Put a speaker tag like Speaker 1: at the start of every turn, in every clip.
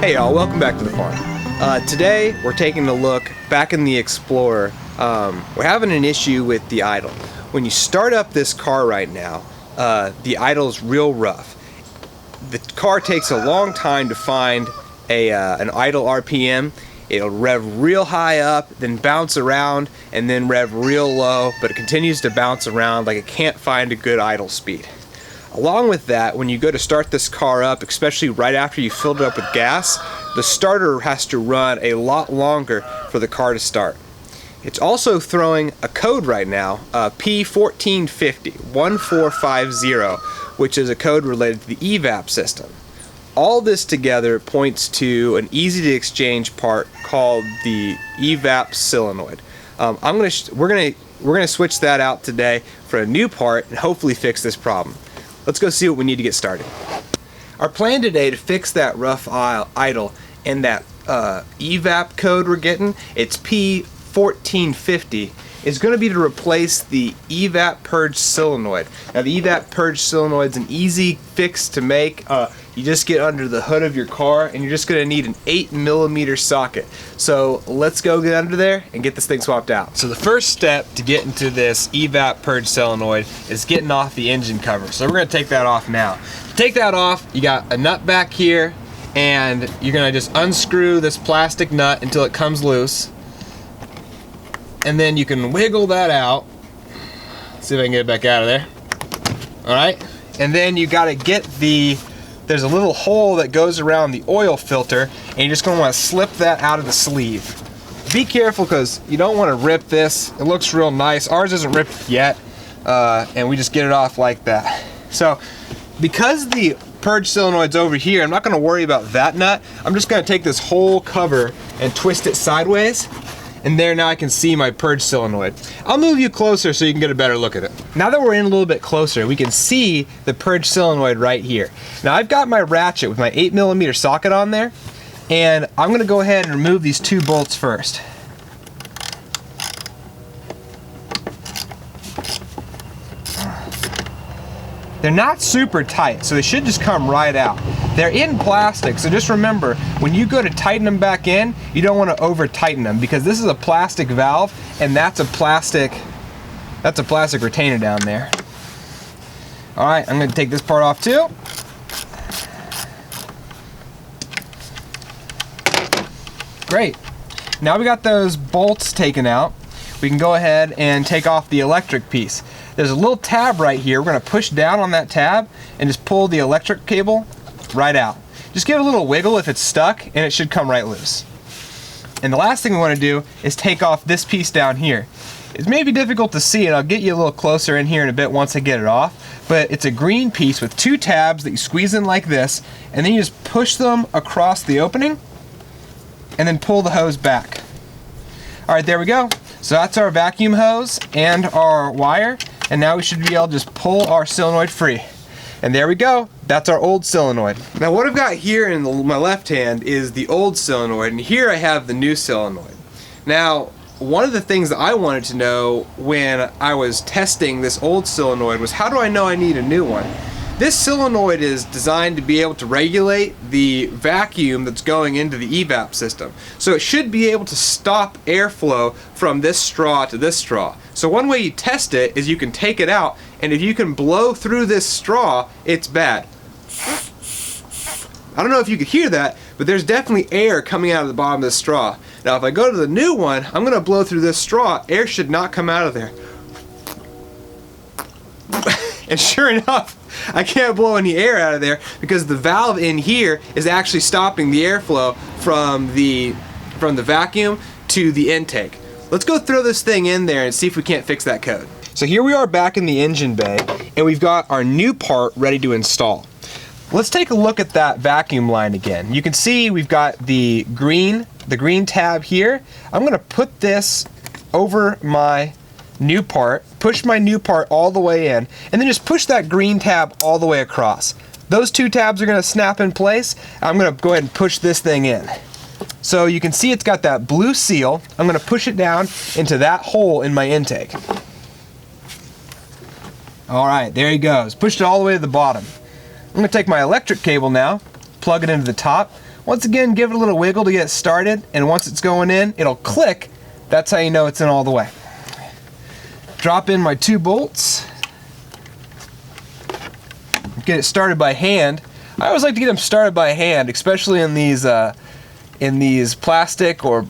Speaker 1: Hey y'all, welcome back to the farm. Today we're taking a look back in the Explorer. We're having an issue with the idle. When you start up this car right now, the idle is real rough. The car takes a long time to find an idle RPM. It'll rev real high up, then bounce around, and then rev real low, but it continues to bounce around like it can't find a good idle speed. Along with that, when you go to start this car up, especially right after you filled it up with gas, the starter has to run a lot longer for the car to start. It's also throwing a code right now, P1450, which is a code related to the EVAP system. All this together points to an easy to exchange part called the EVAP Solenoid. We're gonna switch that out today for a new part and hopefully fix this problem. Let's go see what we need to get started. Our plan today to fix that rough idle and that EVAP code we're getting, it's P1450, is going to be to replace the EVAP Purge Solenoid. Now the EVAP Purge Solenoid is an easy fix to make. You just get under the hood of your car and you're just going to need an 8mm socket. So let's go get under there and get this thing swapped out. So the first step to get into this EVAP Purge Solenoid is getting off the engine cover. So we're going to take that off now. To take that off, you got a nut back here and you're going to just unscrew this plastic nut until it comes loose. And then you can wiggle that out. Let's see if I can get it back out of there. Alright, and then you got to get there's a little hole that goes around the oil filter, and you're just going to want to slip that out of the sleeve. Be careful because you don't want to rip this. It looks real nice. Ours isn't ripped yet, and we just get it off like that. So because the purge solenoid's over here, I'm not going to worry about that nut. I'm just going to take this whole cover and twist it sideways. And there, now I can see my purge solenoid. I'll move you closer so you can get a better look at it. Now that we're in a little bit closer, we can see the purge solenoid right here. Now I've got my ratchet with my 8mm socket on there, and I'm gonna go ahead and remove these two bolts first. They're not super tight, so they should just come right out. They're in plastic, so just remember, when you go to tighten them back in, you don't want to over tighten them because this is a plastic valve and that's a plastic retainer down there. Alright, I'm going to take this part off too. Great. Now we got those bolts taken out, we can go ahead and take off the electric piece. There's a little tab right here. We're going to push down on that tab and just pull the electric cable right out. Just give it a little wiggle if it's stuck and it should come right loose. And the last thing we want to do is take off this piece down here. It's maybe difficult to see, and I'll get you a little closer in here in a bit once I get it off, but it's a green piece with two tabs that you squeeze in like this, and then you just push them across the opening and then pull the hose back. Alright, there we go. So that's our vacuum hose and our wire, and now we should be able to just pull our solenoid free. And there we go, that's our old solenoid. Now what I've got here in my left hand is the old solenoid, and here I have the new solenoid. Now, one of the things that I wanted to know when I was testing this old solenoid was, how do I know I need a new one? This solenoid is designed to be able to regulate the vacuum that's going into the EVAP system. So it should be able to stop airflow from this straw to this straw. So one way you test it is you can take it out, and if you can blow through this straw, it's bad. I don't know if you could hear that, but there's definitely air coming out of the bottom of this straw. Now if I go to the new one, I'm going to blow through this straw, air should not come out of there. And sure enough, I can't blow any air out of there because the valve in here is actually stopping the airflow from the vacuum to the intake. Let's go throw this thing in there and see if we can't fix that code. So here we are back in the engine bay, and we've got our new part ready to install. Let's take a look at that vacuum line again. You can see we've got the green tab here. I'm going to put this over my new part, push my new part all the way in, and then just push that green tab all the way across. Those two tabs are going to snap in place. I'm going to go ahead and push this thing in. So you can see it's got that blue seal. I'm going to push it down into that hole in my intake. Alright, there he goes. Pushed it all the way to the bottom. I'm going to take my electric cable now, plug it into the top. Once again, give it a little wiggle to get it started, and once it's going in, it'll click. That's how you know it's in all the way. Drop in my 2 bolts. Get it started by hand. I always like to get them started by hand, especially in these plastic or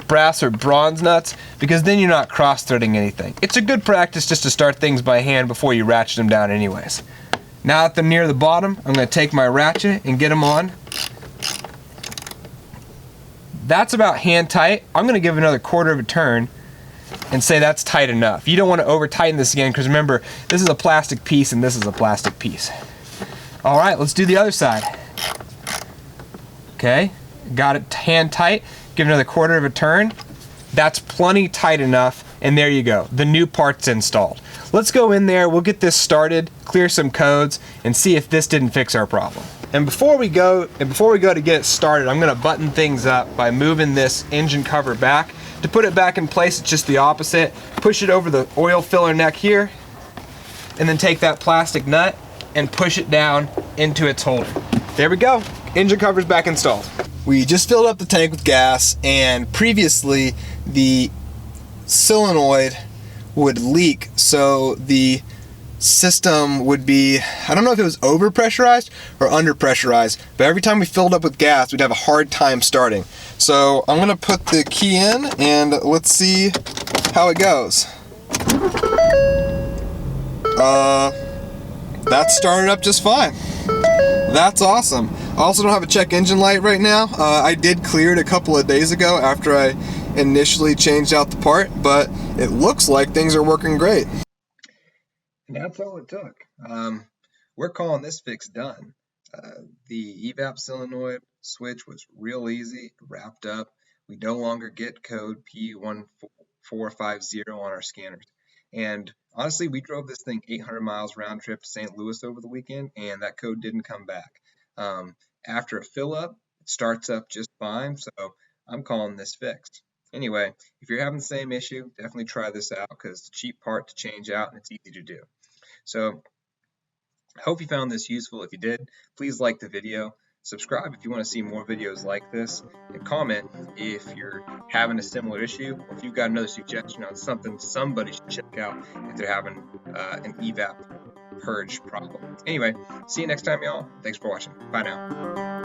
Speaker 1: brass or bronze nuts, because then you're not cross-threading anything. It's a good practice just to start things by hand before you ratchet them down anyways. Now that they're near the bottom, I'm going to take my ratchet and get them on. That's about hand tight. I'm going to give another 1/4 of a turn and say that's tight enough. You don't want to over tighten this again, because remember, this is a plastic piece and this is a plastic piece. All right, let's do the other side. Okay, got it hand tight. Give another 1/4 of a turn. That's plenty tight enough, and there you go. The new part's installed. Let's go in there, we'll get this started, clear some codes, and see if this didn't fix our problem. And before we go to get it started, I'm gonna button things up by moving this engine cover back. To put it back in place, it's just the opposite. Push it over the oil filler neck here, and then take that plastic nut and push it down into its holder. There we go, engine cover's back installed. We just filled up the tank with gas, and previously the solenoid would leak, so the system would be, I don't know if it was over pressurized or under pressurized, but every time we filled up with gas, we'd have a hard time starting. So I'm gonna put the key in and let's see how it goes. That started up just fine. That's awesome. I also don't have a check engine light right now. I did clear it a couple of days ago after I initially changed out the part, but it looks like things are working great. And that's all it took. We're calling this fix done. The EVAP solenoid switch was real easy, wrapped up. We no longer get code P1450 on our scanners. And honestly, we drove this thing 800 miles round trip to St. Louis over the weekend, and that code didn't come back. After a fill up, it starts up just fine, so I'm calling this fixed. Anyway, if you're having the same issue, definitely try this out because it's a cheap part to change out and it's easy to do. So I hope you found this useful. If you did, please like the video, subscribe if you want to see more videos like this, and comment if you're having a similar issue or if you've got another suggestion on something somebody should check out if they're having an EVAP purge problem. Anyway, see you next time, y'all. Thanks for watching. Bye now.